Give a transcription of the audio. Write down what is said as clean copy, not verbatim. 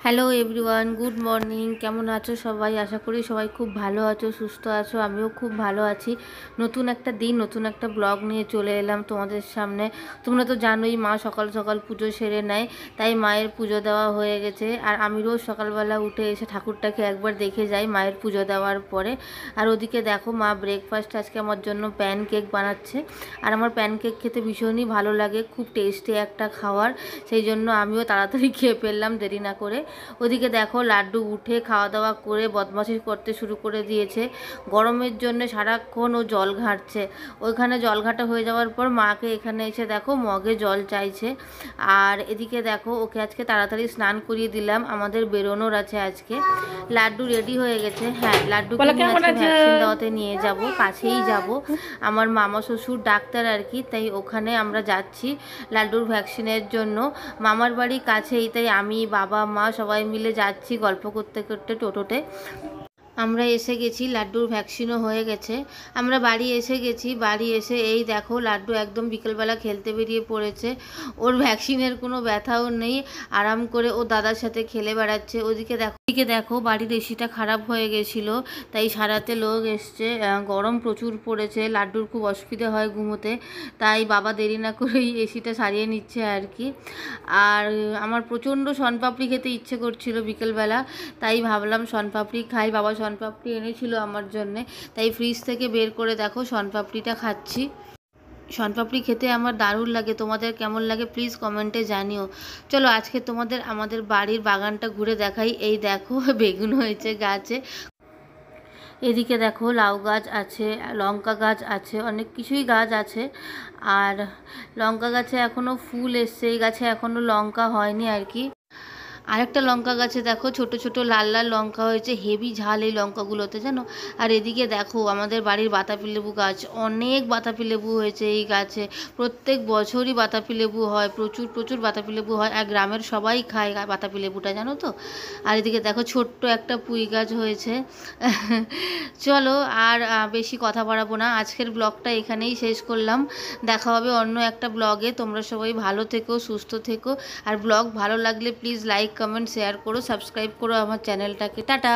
Hello everyone, good morning. কেমন আছো সবাই? আশা করি সবাই খুব ভালো আছো, সুস্থ আছো। আমিও খুব ভালো আছি। নতুন একটা দিন, নতুন একটা ব্লগ নিয়ে চলে এলাম তোমাদের সামনে। তোমরা তো জানোই মা সকাল সকাল পুজো সেরে নেয়, তাই মায়ের পুজো দেওয়া হয়ে গেছে। আর আমি রোজ সকালবেলা উঠে এসে ঠাকুরটাকে একবার দেখে যাই মায়ের পুজো দেওয়ার পরে। আর ওদিকে দেখো মা ব্রেকফাস্ট আজকে আমার জন্য প্যান কেক বানাচ্ছে। আর আমার প্যান কেক খেতে ভীষণই ভালো লাগে, খুব টেস্টি একটা খাবার। সেই জন্য আমিও তাড়াতাড়ি খেয়ে ফেললাম দেরি না করে। ওদিকে দেখো লাড্ডু উঠে খাওয়া দাওয়া করে বদমাশি করতে শুরু করে দিয়েছে। গরমের জন্য সারাক্ষণ ও জল ঘাঁটছে। ওইখানে জল ঘাঁটা হয়ে যাওয়ার পর মাকে এখানে এসে দেখো মগে জল চাইছে। আর এদিকে দেখো ওকে আজকে তাড়াতাড়ি স্নান করিয়ে দিলাম, আমাদের বেরোনোর আছে আজকে। লাড্ডু রেডি হয়ে গেছে। হ্যাঁ, লাড্ডুকে নিয়ে আজকে ভ্যাকসিন দেওয়াতে নিয়ে যাব, কাছেই যাব। আমার মামা শ্বশুর ডাক্তার আর কি, তাই ওখানে আমরা যাচ্ছি লাড্ডুর ভ্যাকসিনের জন্য। মামার বাড়ি কাছেই, তাই আমি বাবা মা সবাই মিলে যাচ্ছি গল্প করতে করতে টোটোতে। আমরা এসে গেছি, লাড্ডুর ভ্যাকসিনও হয়ে গেছে। আমরা বাড়ি এসে গেছি। বাড়ি এসে এই দেখো লাড্ডু একদম বিকেলবেলা খেলতে বেরিয়ে পড়েছে। ওর ভ্যাকসিনের কোনো ব্যথাও নেই, আরাম করে ও দাদার সাথে খেলে বেড়াচ্ছে। ওদিকে দেখো বাড়ির এসিটা খারাপ হয়ে গেছিলো, তাই সারাতে লোক এসছে। গরম প্রচুর পড়েছে, লাড্ডুর খুব অসুবিধা হয় ঘুমোতে, তাই বাবা দেরি না করেই এসিটা সারিয়ে নিচ্ছে আর কি। আর আমার প্রচণ্ড শনপাপড়ি খেতে ইচ্ছে করছিল বিকেলবেলা, তাই ভাবলাম শনপাপড়ি খাই। বাবা শনপাপড়ি এনেছিল আমার জন্যে, তাই ফ্রিজ থেকে বের করে দেখো শনপাপড়িটা খাচ্ছি। শনপাপড়ি খেতে আমার দারুণ লাগে। তোমাদের কেমন লাগে প্লিজ কমেন্টে জানিও। চলো আজকে তোমাদের আমাদের বাড়ির বাগানটা ঘুরে দেখাই। এই দেখো বেগুন হয়েছে গাছে। এদিকে দেখো লাউ গাছ আছে, লঙ্কা গাছ আছে, অনেক কিছুই গাছ আছে। আর লঙ্কা গাছে এখনও ফুল এসছে, এই গাছে এখনও লঙ্কা হয়নি আর কি। আরেকটা লঙ্কা গাছে দেখো ছোট ছোট লাল লাল লঙ্কা হয়েছে, হেভি ঝাল এই লঙ্কাগুলোতে জানো। আর এদিকে দেখো আমাদের বাড়ির বাতাবি লেবু গাছ, অনেক বাতাবি লেবু হয়েছে এই গাছে। প্রত্যেক বছরই বাতাবি লেবু হয়, প্রচুর প্রচুর বাতাবি লেবু হয়। আর গ্রামের সবাই খায় বাতাবি লেবুটা, জানো তো। আর এদিকে দেখো ছোট্ট একটা পুঁই গাছ হয়েছে। চলো আর বেশি কথা বাড়াবো না, আজকের ব্লগটা এখানেই শেষ করলাম। দেখা হবে অন্য একটা ব্লগে। তোমরা সবাই ভালো থেকো, সুস্থ থেকো। আর ব্লগ ভালো লাগলে প্লিজ লাইক কমেন্ট শেয়ার করো, সাবস্ক্রাইব করো আমার চ্যানেলটাকে। টাটা।